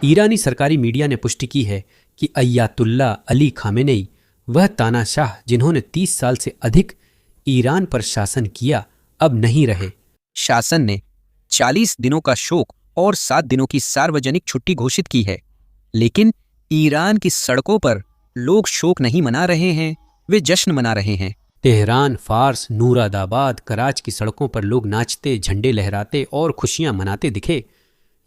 ईरानी सरकारी मीडिया ने पुष्टि की है कि अय्यातुल्ला अली खामेनेई, वह तानाशाह जिन्होंने 30 साल से अधिक ईरान पर शासन किया, अब नहीं रहे। शासन ने 40 दिनों का शोक और 7 दिनों की सार्वजनिक छुट्टी घोषित की है, लेकिन ईरान की सड़कों पर लोग शोक नहीं मना रहे हैं, वे जश्न मना रहे हैं। तेहरान, फार्स, नूरादाबाद, कराच की सड़कों पर लोग नाचते, झंडे लहराते और खुशियां मनाते दिखे।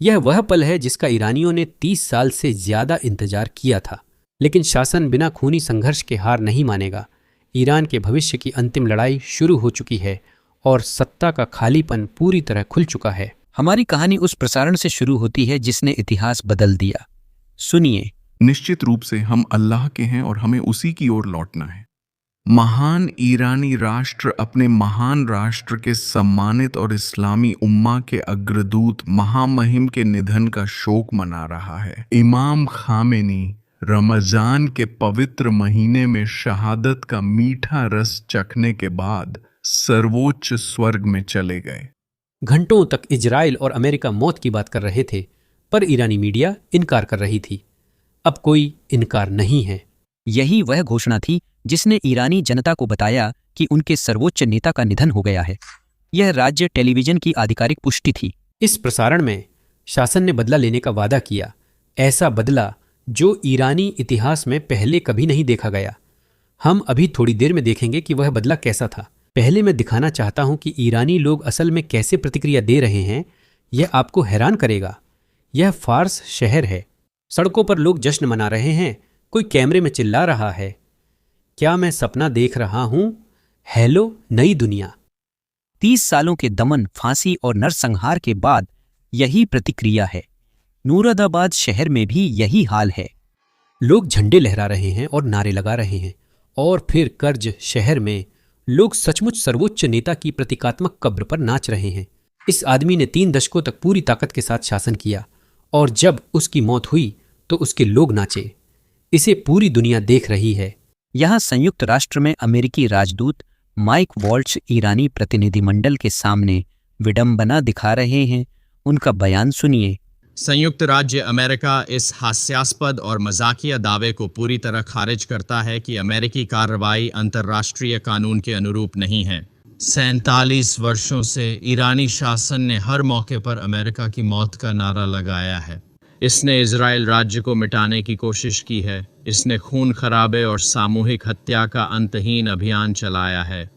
यह वह पल है जिसका ईरानियों ने 30 साल से ज्यादा इंतजार किया था। लेकिन शासन बिना खूनी संघर्ष के हार नहीं मानेगा। ईरान के भविष्य की अंतिम लड़ाई शुरू हो चुकी है और सत्ता का खालीपन पूरी तरह खुल चुका है। हमारी कहानी उस प्रसारण से शुरू होती है जिसने इतिहास बदल दिया। सुनिए। निश्चित रूप से हम अल्लाह के हैं और हमें उसी की ओर लौटना है। महान ईरानी राष्ट्र अपने महान राष्ट्र के सम्मानित और इस्लामी उम्मा के अग्रदूत महामहिम के निधन का शोक मना रहा है। इमाम खामेनी रमजान के पवित्र महीने में शहादत का मीठा रस चखने के बाद सर्वोच्च स्वर्ग में चले गए। घंटों तक इजराइल और अमेरिका मौत की बात कर रहे थे, पर ईरानी मीडिया इनकार कर रही थी। अब कोई इनकार नहीं है। यही वह घोषणा थी जिसने ईरानी जनता को बताया कि उनके सर्वोच्च नेता का निधन हो गया है। यह राज्य टेलीविजन की आधिकारिक पुष्टि थी। इस प्रसारण में शासन ने बदला लेने का वादा किया, ऐसा बदला जो ईरानी इतिहास में पहले कभी नहीं देखा गया। हम अभी थोड़ी देर में देखेंगे कि वह बदला कैसा था। पहले मैं दिखाना चाहता हूं कि ईरानी लोग असल में कैसे प्रतिक्रिया दे रहे हैं। यह आपको हैरान करेगा। यह फार्स शहर है। सड़कों पर लोग जश्न मना रहे हैं। कोई कैमरे में चिल्ला रहा है, क्या मैं सपना देख रहा हूं? हेलो नई दुनिया। 30 सालों के दमन, फांसी और नरसंहार के बाद यही प्रतिक्रिया है। नूरादाबाद शहर में भी यही हाल है। लोग झंडे लहरा रहे हैं और नारे लगा रहे हैं। और फिर कर्ज शहर में लोग सचमुच सर्वोच्च नेता की प्रतीकात्मक कब्र पर नाच रहे हैं। इस आदमी ने 3 दशकों तक पूरी ताकत के साथ शासन किया और जब उसकी मौत हुई तो उसके लोग नाचे। इसे पूरी दुनिया देख रही है। यहाँ संयुक्त राष्ट्र में अमेरिकी राजदूत माइक वॉल्श ईरानी प्रतिनिधिमंडल के सामने विडंबना दिखा रहे हैं। उनका बयान सुनिए। संयुक्त राज्य अमेरिका इस हास्यास्पद और मजाकिया दावे को पूरी तरह खारिज करता है कि अमेरिकी कार्रवाई अंतर्राष्ट्रीय कानून के अनुरूप नहीं है। 47 वर्षों से ईरानी शासन ने हर मौके पर अमेरिका की मौत का नारा लगाया है। इसने इजराइल राज्य को मिटाने की कोशिश की है। इसने खून खराबे और सामूहिक हत्या का अंतहीन अभियान चलाया है।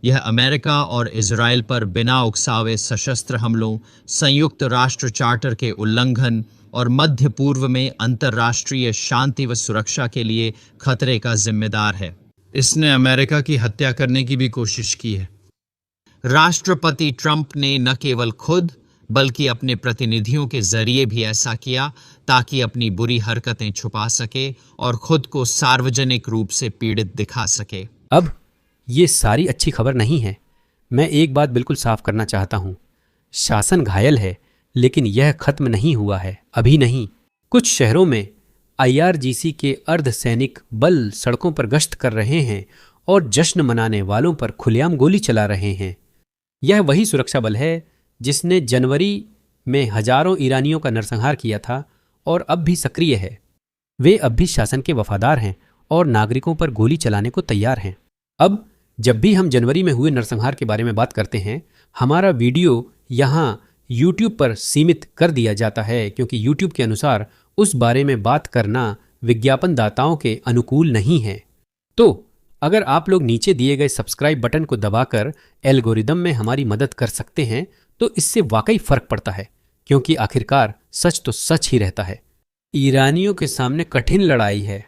यह अमेरिका और इजराइल पर बिना उकसावे सशस्त्र हमलों, संयुक्त राष्ट्र चार्टर के उल्लंघन और मध्य पूर्व में अंतर्राष्ट्रीय शांति व सुरक्षा के लिए खतरे का जिम्मेदार है। इसने अमेरिका की हत्या करने की भी कोशिश की है। राष्ट्रपति ट्रंप ने न केवल खुद बल्कि अपने प्रतिनिधियों के जरिए भी ऐसा किया ताकि अपनी बुरी हरकतें छुपा सके और खुद को सार्वजनिक रूप से पीड़ित दिखा सके। अब ये सारी अच्छी खबर नहीं है। मैं एक बात बिल्कुल साफ करना चाहता हूँ। शासन घायल है, लेकिन यह खत्म नहीं हुआ है, अभी नहीं। कुछ शहरों में IRGC के अर्धसैनिक बल सड़कों पर गश्त कर रहे हैं और जश्न मनाने वालों पर खुलेआम गोली चला रहे हैं। यह वही सुरक्षा बल है जिसने जनवरी में हजारों ईरानियों का नरसंहार किया था और अब भी सक्रिय है। वे अब भी शासन के वफादार हैं और नागरिकों पर गोली चलाने को तैयार हैं। अब जब भी हम जनवरी में हुए नरसंहार के बारे में बात करते हैं, हमारा वीडियो यहाँ YouTube पर सीमित कर दिया जाता है, क्योंकि YouTube के अनुसार उस बारे में बात करना विज्ञापनदाताओं के अनुकूल नहीं है। तो अगर आप लोग नीचे दिए गए सब्सक्राइब बटन को दबाकर एल्गोरिदम में हमारी मदद कर सकते हैं तो इससे वाकई फर्क पड़ता है, क्योंकि आखिरकार सच तो सच ही रहता है। ईरानियों के सामने कठिन लड़ाई है।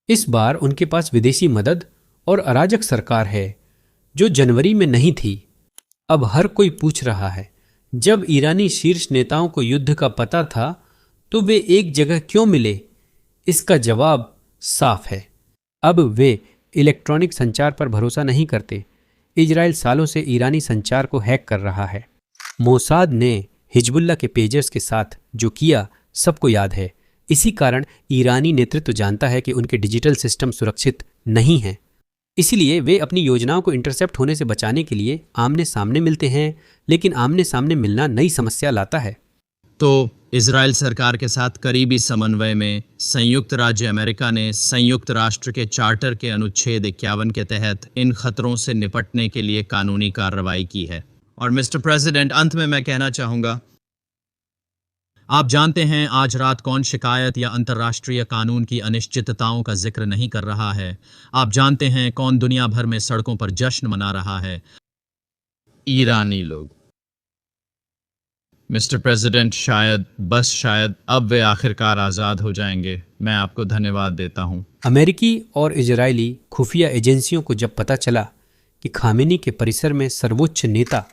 इस बार उनके पास विदेशी मदद और अराजक सरकार है जो जनवरी में नहीं थी। अब हर कोई पूछ रहा है, जब ईरानी शीर्ष नेताओं को युद्ध का पता था तो वे एक जगह क्यों मिले? इसका जवाब साफ है। अब वे इलेक्ट्रॉनिक संचार पर भरोसा नहीं करते। इजराइल सालों से ईरानी संचार को हैक कर रहा है। मोसाद ने हिजबुल्लाह के पेजर्स के साथ जो किया सबको याद है। इसी कारण ईरानी नेतृत्व जानता है कि उनके डिजिटल सिस्टम सुरक्षित नहीं हैं। इसीलिए वे अपनी योजनाओं को इंटरसेप्ट होने से बचाने के लिए आमने सामने मिलते हैं, लेकिन आमने सामने मिलना नई समस्या लाता है। तो इजराइल सरकार के साथ करीबी समन्वय में संयुक्त राज्य अमेरिका ने संयुक्त राष्ट्र के चार्टर के अनुच्छेद 51 के तहत इन खतरों से निपटने के लिए कानूनी कार्रवाई की है। और मिस्टर प्रेसिडेंट, अंत में मैं कहना चाहूँगा, आप जानते हैं आज रात कौन शिकायत या अंतर्राष्ट्रीय कानून की अनिश्चितताओं का जिक्र नहीं कर रहा है। आप जानते हैं कौन दुनिया भर में सड़कों पर जश्न मना रहा है? ईरानी लोग। मिस्टर प्रेसिडेंट, शायद अब वे आखिरकार आज़ाद हो जाएंगे। मैं आपको धन्यवाद देता हूं। अमेरिकी और इजरायली खुफिया एजेंसियों को जब पता चला कि खामेनी के परिसर में सर्वोच्च नेता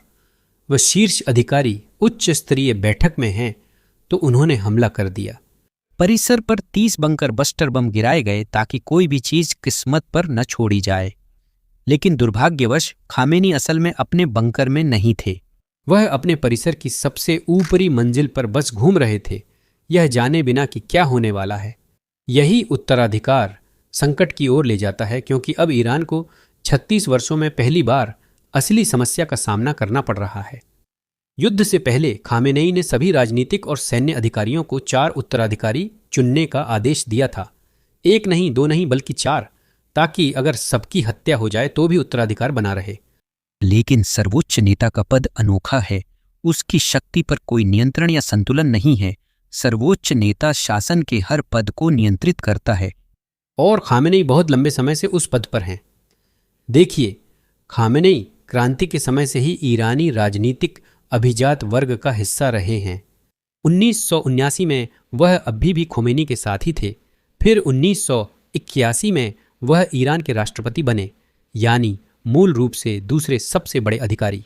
व शीर्ष अधिकारी उच्च स्तरीय बैठक में हैं, तो उन्होंने हमला कर दिया। परिसर पर 30 बंकर बस्टर बम गिराए गए ताकि कोई भी चीज किस्मत पर न छोड़ी जाए। लेकिन दुर्भाग्यवश खामेनी असल में अपने बंकर में नहीं थे। वह अपने परिसर की सबसे ऊपरी मंजिल पर बस घूम रहे थे, यह जाने बिना कि क्या होने वाला है। यही उत्तराधिकार संकट की ओर ले जाता है, क्योंकि अब ईरान को 36 वर्षों में पहली बार असली समस्या का सामना करना पड़ रहा है। युद्ध से पहले खामेनेई ने सभी राजनीतिक और सैन्य अधिकारियों को 4 उत्तराधिकारी चुनने का आदेश दिया था। 1 नहीं, 2 नहीं, बल्कि 4, ताकि अगर सबकी हत्या हो जाए तो भी उत्तराधिकार बना रहे। लेकिन सर्वोच्च नेता का पद अनोखा है। उसकी शक्ति पर कोई नियंत्रण या संतुलन नहीं है। सर्वोच्च नेता शासन के हर पद को नियंत्रित करता है। और खामेनेई बहुत लंबे समय से उस पद पर हैं। देखिए, खामेनेई क्रांति के समय से ही ईरानी राजनीतिक अभिजात वर्ग का हिस्सा रहे हैं। 1979 में वह अभी भी खोमेनी के साथ ही थे। फिर 1981 में वह ईरान के राष्ट्रपति बने, यानी मूल रूप से दूसरे सबसे बड़े अधिकारी।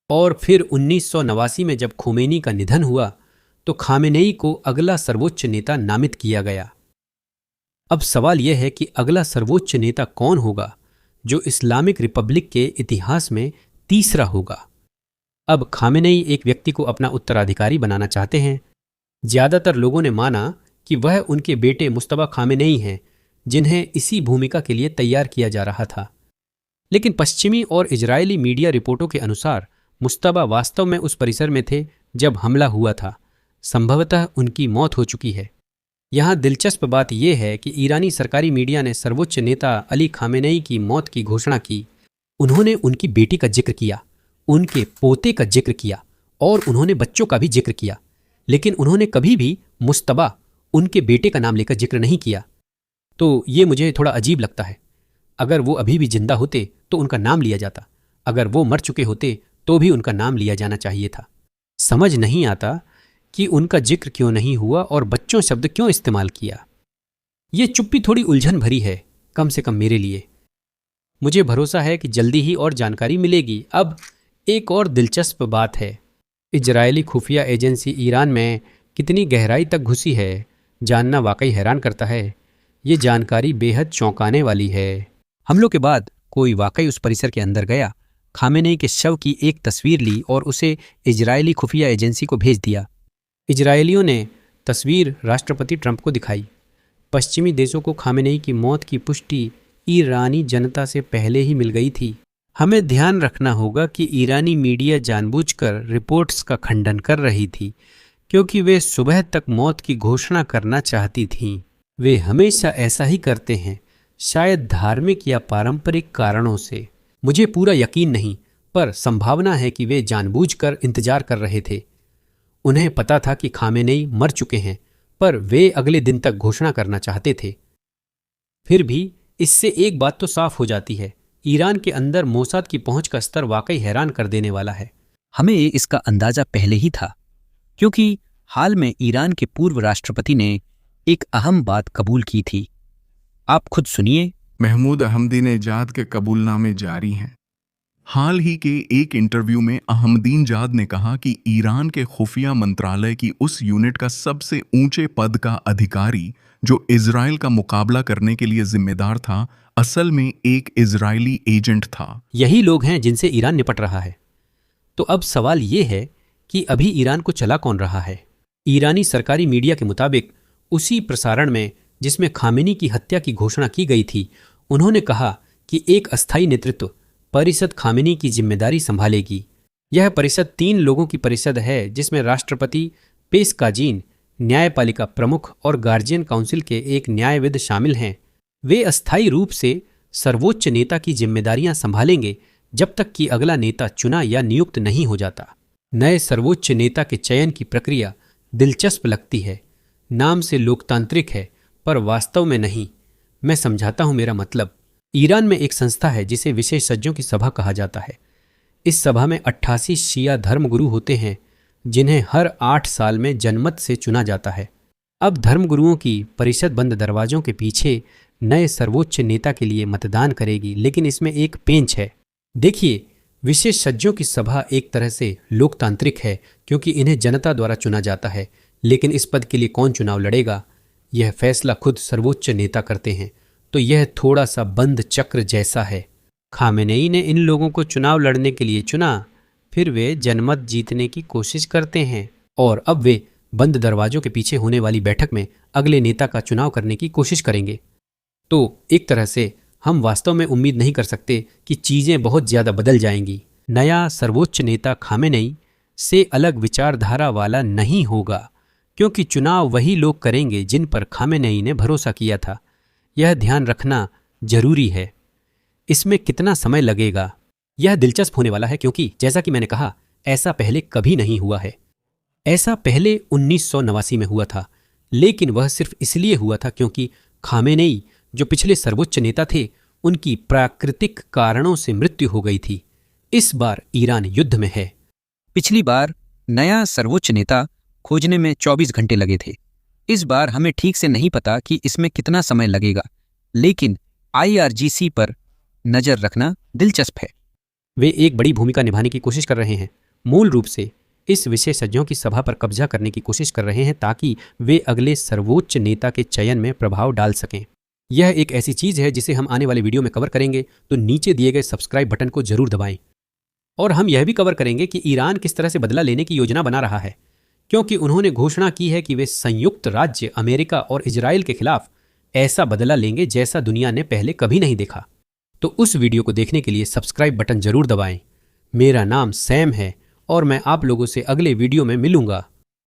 और फिर 1989 में जब खोमेनी का निधन हुआ तो खामेनेई को अगला सर्वोच्च नेता नामित किया गया। अब सवाल यह है कि अगला सर्वोच्च नेता कौन होगा जो इस्लामिक रिपब्लिक के इतिहास में तीसरा होगा। अब खामेनेई एक व्यक्ति को अपना उत्तराधिकारी बनाना चाहते हैं। ज्यादातर लोगों ने माना कि वह उनके बेटे मुस्तफा खामेनेई हैं, जिन्हें इसी भूमिका के लिए तैयार किया जा रहा था। लेकिन पश्चिमी और इजरायली मीडिया रिपोर्टों के अनुसार मुस्तफा वास्तव में उस परिसर में थे जब हमला हुआ था। संभवतः उनकी मौत हो चुकी है। यहाँ दिलचस्प बात यह है कि ईरानी सरकारी मीडिया ने सर्वोच्च नेता अली खामेनेई की मौत की घोषणा की। उन्होंने उनकी बेटी का जिक्र किया, उनके पोते का जिक्र किया और उन्होंने बच्चों का भी जिक्र किया, लेकिन उन्होंने कभी भी मुस्तफा, उनके बेटे का नाम लेकर जिक्र नहीं किया। तो ये मुझे थोड़ा अजीब लगता है। अगर वो अभी भी जिंदा होते तो उनका नाम लिया जाता, अगर वो मर चुके होते तो भी उनका नाम लिया जाना चाहिए था। समझ नहीं आता कि उनका जिक्र क्यों नहीं हुआ और बच्चों शब्द क्यों इस्तेमाल किया। ये चुप्पी थोड़ी उलझन भरी है, कम से कम मेरे लिए। मुझे भरोसा है कि जल्दी ही और जानकारी मिलेगी। अब एक और दिलचस्प बात है, इजरायली खुफिया एजेंसी ईरान में कितनी गहराई तक घुसी है, जानना वाकई हैरान करता है। ये जानकारी बेहद चौंकाने वाली है। हमलों के बाद कोई वाकई उस परिसर के अंदर गया, खामेनेई के शव की एक तस्वीर ली और उसे इजरायली खुफिया एजेंसी को भेज दिया। इजरायलियों ने तस्वीर राष्ट्रपति ट्रंप को दिखाई। पश्चिमी देशों को खामेनेई की मौत की पुष्टि ईरानी जनता से पहले ही मिल गई थी। हमें ध्यान रखना होगा कि ईरानी मीडिया जानबूझकर रिपोर्ट्स का खंडन कर रही थी, क्योंकि वे सुबह तक मौत की घोषणा करना चाहती थीं। वे हमेशा ऐसा ही करते हैं, शायद धार्मिक या पारंपरिक कारणों से। मुझे पूरा यकीन नहीं, पर संभावना है कि वे जानबूझकर इंतजार कर रहे थे। उन्हें पता था कि खामेनेई मर चुके हैं, पर वे अगले दिन तक घोषणा करना चाहते थे। फिर भी इससे एक बात तो साफ हो जाती है, ईरान के अंदर मोसाद की पहुंच का स्तर वाकई हैरान कर देने वाला है। हमें इसका अंदाजा पहले ही था, क्योंकि हाल में ईरान के पूर्व राष्ट्रपति ने एक अहम बात कबूल की थी। आप खुद सुनिए। महमूद अहमदीनेजाद के कबूलनामे जारी हैं। हाल ही के एक इंटरव्यू में अहमदीनेजाद ने कहा कि ईरान के खुफिया मंत्रालय की उस यूनिट का सबसे ऊंचे पद का अधिकारी जो इजराइल का मुकाबला करने के लिए जिम्मेदार था, असल में एक इजरायली एजेंट था। यही लोग हैं जिनसे ईरान निपट रहा है। तो अब सवाल ये है कि अभी ईरान को चला कौन रहा है। ईरानी सरकारी मीडिया के मुताबिक उसी प्रसारण में जिसमें खामेनी की हत्या की घोषणा की गई थी, उन्होंने कहा कि एक अस्थायी नेतृत्व परिषद खामेनी की जिम्मेदारी संभालेगी। यह परिषद 3 लोगों की परिषद है, जिसमें राष्ट्रपति, पेस्काजीन न्यायपालिका प्रमुख और गार्जियन काउंसिल के एक न्यायविद शामिल हैं। वे अस्थायी रूप से सर्वोच्च नेता की जिम्मेदारियां संभालेंगे जब तक कि अगला नेता चुना या नियुक्त नहीं हो जाता। नए सर्वोच्च नेता के चयन की प्रक्रिया दिलचस्प लगती है। नाम से लोकतांत्रिक है पर वास्तव में नहीं। मैं समझाता हूं मेरा मतलब। ईरान में एक संस्था है जिसे विशेषज्ञों की सभा कहा जाता है। इस सभा में 88 शिया धर्मगुरु होते हैं जिन्हें हर 8 साल में जनमत से चुना जाता है। अब धर्मगुरुओं की परिषद बंद दरवाजों के पीछे नए सर्वोच्च नेता के लिए मतदान करेगी, लेकिन इसमें एक पेंच है। देखिए, विशेषज्ञों की सभा एक तरह से लोकतांत्रिक है क्योंकि इन्हें जनता द्वारा चुना जाता है, लेकिन इस पद के लिए कौन चुनाव लड़ेगा यह फैसला खुद सर्वोच्च नेता करते हैं। तो यह थोड़ा सा बंद चक्र जैसा है। खामेनेई ने इन लोगों को चुनाव लड़ने के लिए चुना, फिर वे जनमत जीतने की कोशिश करते हैं और अब वे बंद दरवाजों के पीछे होने वाली बैठक में अगले नेता का चुनाव करने की कोशिश करेंगे। तो एक तरह से हम वास्तव में उम्मीद नहीं कर सकते कि चीजें बहुत ज्यादा बदल जाएंगी। नया सर्वोच्च नेता खामेनेई से अलग विचारधारा वाला नहीं होगा क्योंकि चुनाव वही लोग करेंगे जिन पर खामेनेई ने भरोसा किया था। यह ध्यान रखना जरूरी है। इसमें कितना समय लगेगा यह दिलचस्प होने वाला है क्योंकि जैसा कि मैंने कहा, ऐसा पहले कभी नहीं हुआ है। ऐसा पहले 1989 में हुआ था, लेकिन वह सिर्फ इसलिए हुआ था क्योंकि खामेनेई जो पिछले सर्वोच्च नेता थे उनकी प्राकृतिक कारणों से मृत्यु हो गई थी। इस बार ईरान युद्ध में है। पिछली बार नया सर्वोच्च नेता खोजने में 24 घंटे लगे थे। इस बार हमें ठीक से नहीं पता कि इसमें कितना समय लगेगा, लेकिन IRGC पर नजर रखना दिलचस्प है। वे एक बड़ी भूमिका निभाने की कोशिश कर रहे हैं। मूल रूप से इस विशेषज्ञों की सभा पर कब्जा करने की कोशिश कर रहे हैं ताकि वे अगले सर्वोच्च नेता के चयन में प्रभाव डाल सकें। यह एक ऐसी चीज है जिसे हम आने वाले वीडियो में कवर करेंगे, तो नीचे दिए गए सब्सक्राइब बटन को जरूर दबाएं। और हम यह भी कवर करेंगे कि ईरान किस तरह से बदला लेने की योजना बना रहा है, क्योंकि उन्होंने घोषणा की है कि वे संयुक्त राज्य अमेरिका और इजराइल के खिलाफ ऐसा बदला लेंगे जैसा दुनिया ने पहले कभी नहीं देखा। तो उस वीडियो को देखने के लिए सब्सक्राइब बटन जरूर दबाएं। मेरा नाम सैम है और मैं आप लोगों से अगले वीडियो में मिलूंगा।